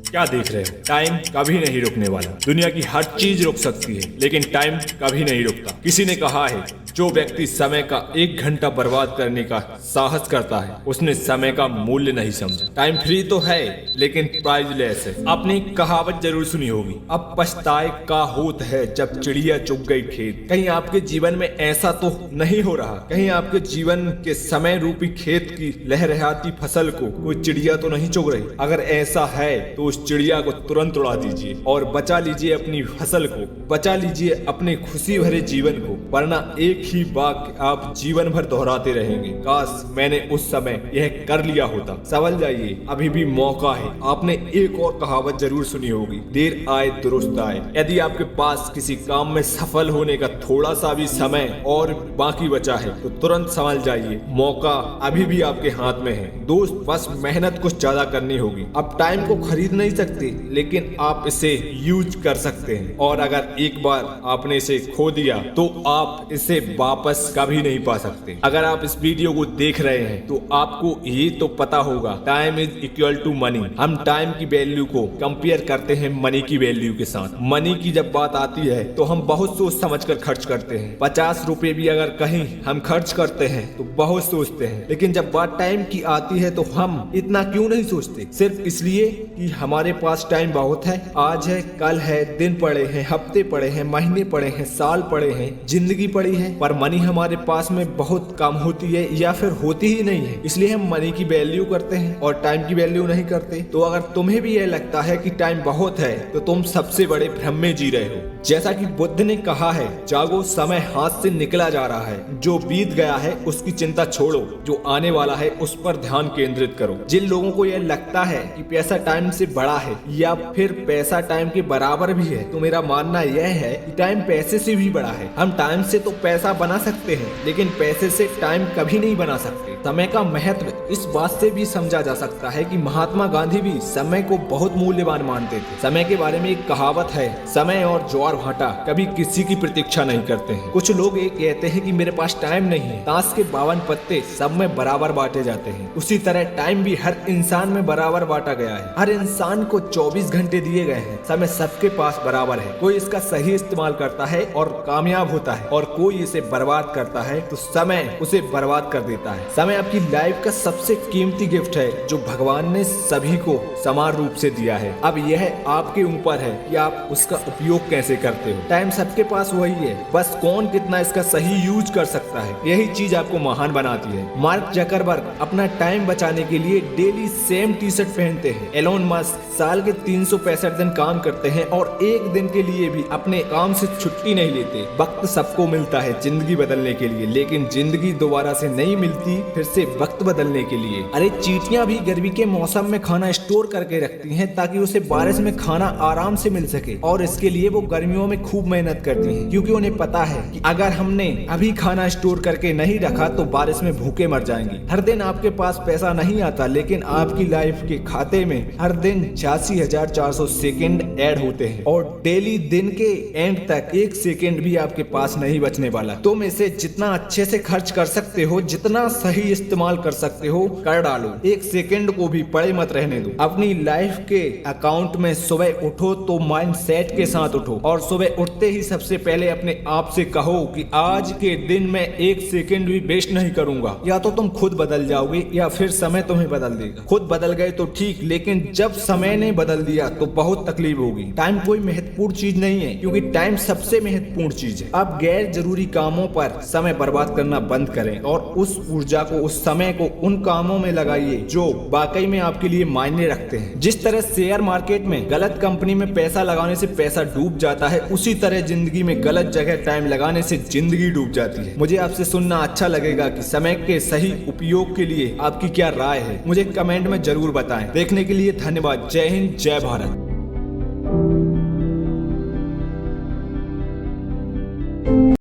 क्या देख रहे हो? टाइम कभी नहीं रुकने वाला। दुनिया की हर चीज रुक सकती है लेकिन टाइम कभी नहीं रुकता। किसी ने कहा है, जो व्यक्ति समय का 1 घंटा बर्बाद करने का साहस करता है उसने समय का मूल्य नहीं समझा। टाइम फ्री तो है लेकिन प्राइजलेस है। आपने एक कहावत जरूर सुनी होगी, अब पछताए का होत है जब चिड़िया चुग गई खेत। कहीं आपके जीवन में ऐसा तो नहीं हो रहा? कहीं आपके जीवन के समय रूपी खेत की लहलहाती फसल को कोई चिड़िया तो नहीं चुग रही? अगर ऐसा है तो उस चिड़िया को तुरंत उड़ा दीजिए और बचा लीजिए अपनी फसल को, बचा लीजिए अपने खुशी भरे जीवन को, वरना एक ही बात आप जीवन भर दोहराते रहेंगे, काश मैंने उस समय यह कर लिया होता। संभल जाइए, अभी भी मौका है। आपने एक और कहावत जरूर सुनी होगी, देर आए दुरुस्त आए। यदि आपके पास किसी काम में सफल होने का थोड़ा सा भी समय और बाकी बचा है तो तुरंत संभल जाइए, मौका अभी भी आपके हाथ में है। दोस्त, बस मेहनत कुछ ज्यादा करनी होगी। अब टाइम को खरीद नहीं सकते लेकिन आप इसे यूज कर सकते हैं, और अगर एक बार आपने इसे खो दिया तो आप इसे वापस कभी नहीं पा सकते। अगर आप इस वीडियो को देख रहे हैं तो आपको ये तो पता होगा, time is equal to money. हम टाइम की वैल्यू को कंपेयर करते हैं मनी की वैल्यू के साथ। मनी की जब बात आती है तो हम बहुत सोच समझ कर खर्च करते हैं। 50 रुपए भी अगर कहीं हम खर्च करते हैं तो बहुत सोचते हैं, लेकिन जब बात टाइम की आती है तो हम इतना क्यों नहीं सोचते? सिर्फ इसलिए कि हमारे पास टाइम बहुत है, आज है, कल है, दिन पड़े हैं, हफ्ते पड़े हैं, महीने पड़े हैं, साल पड़े हैं, जिंदगी पड़ी है, पर मनी हमारे पास में बहुत कम होती है या फिर होती ही नहीं है। इसलिए हम मनी की वैल्यू करते हैं और टाइम की वैल्यू नहीं करते। तो अगर तुम्हें भी यह लगता है कि टाइम बहुत है तो तुम सबसे बड़े भ्रम में जी रहे हो। जैसा कि बुद्ध ने कहा है, जागो, समय हाथ से निकला जा रहा है। जो बीत गया है उसकी चिंता छोड़ो, जो आने वाला है उस पर ध्यान केंद्रित करो। जिन लोगों को यह लगता है कि पैसा टाइम से बड़ा है या फिर पैसा टाइम के बराबर भी है, तो मेरा मानना यह है कि टाइम पैसे से भी बड़ा है। हम टाइम से तो पैसा बना सकते हैं लेकिन पैसे से टाइम कभी नहीं बना सकते। समय का महत्व इस बात से भी समझा जा सकता है कि महात्मा गांधी भी समय को बहुत मूल्यवान मानते थे। समय के बारे में एक कहावत है, समय और ज्वार भाटा कभी किसी की प्रतीक्षा नहीं करते हैं। कुछ लोग ये कहते हैं कि मेरे पास टाइम नहीं है। ताश के 52 पत्ते सब में बराबर बांटे जाते हैं, उसी तरह टाइम भी हर इंसान में बराबर बांटा गया है। हर इंसान को 24 घंटे दिए गए हैं। समय सबके पास बराबर है। कोई इसका सही इस्तेमाल करता है और कामयाब होता है, और कोई इसे बर्बाद करता है तो समय उसे बर्बाद कर देता है। समय आपकी लाइफ का सबसे कीमती गिफ्ट है जो भगवान ने सभी को समान रूप से दिया है। अब यह आपके ऊपर है कि आप उसका उपयोग कैसे करते हो। टाइम सबके पास वही है, बस कौन कितना इसका सही यूज कर सकता है, यही चीज आपको महान बनाती है। मार्क जकरबर्ग अपना टाइम बचाने के लिए डेली सेम टी शर्ट पहनते हैं। एलोन मस्क साल के 365 दिन काम करते हैं और एक दिन के लिए भी अपने काम से छुट्टी नहीं लेते। वक्त सबको मिलता है जिंदगी बदलने के लिए, लेकिन जिंदगी दोबारा से नहीं मिलती फिर से वक्त बदलने के लिए। अरे चींटियां भी गर्मी के मौसम में खाना स्टोर करके रखती हैं ताकि उसे बारिश में खाना आराम से मिल सके, और इसके लिए वो गर्मियों में खूब मेहनत करती हैं, क्योंकि उन्हें पता है कि अगर हमने अभी खाना स्टोर करके नहीं रखा तो बारिश में भूखे मर जाएंगे। हर दिन आपके पास पैसा नहीं आता, लेकिन आपकी लाइफ के खाते में हर दिन 86,400 सेकंड ऐड होते हैं, और डेली दिन के एंड तक 1 सेकंड भी आपके पास नहीं बचने वाला। तुम इसे जितना अच्छे से खर्च कर सकते हो, जितना सही इस्तेमाल कर सकते हो, कर डालो। 1 सेकंड को भी पड़े मत रहने दो। अपनी लाइफ के अकाउंट में सुबह उठो तो माइंड सेट के साथ उठो, और सुबह उठते ही सबसे पहले अपने आप से कहो कि आज के दिन में 1 सेकंड भी वेस्ट नहीं करूंगा। या तो तुम खुद बदल जाओगे या फिर समय तुम्हें बदल देगा। खुद बदल गए तो ठीक, लेकिन जब समय ने बदल दिया तो बहुत तकलीफ होगी। टाइम कोई महत्वपूर्ण चीज नहीं है, क्योंकि टाइम सबसे महत्वपूर्ण चीज है। आप गैर जरूरी कामों पर समय बर्बाद करना बंद करें और उस ऊर्जा को, उस समय को उन कामों में लगाइए जो वाकई में आपके लिए मायने रखते हैं। जिस तरह शेयर मार्केट में गलत कंपनी में पैसा लगाने से पैसा डूब जाता है, उसी तरह जिंदगी में गलत जगह टाइम लगाने से जिंदगी डूब जाती है। मुझे आपसे सुनना अच्छा लगेगा कि समय के सही उपयोग के लिए आपकी क्या राय है। मुझे कमेंट में जरूर बताएं। देखने के लिए धन्यवाद। जय हिंद, जय भारत।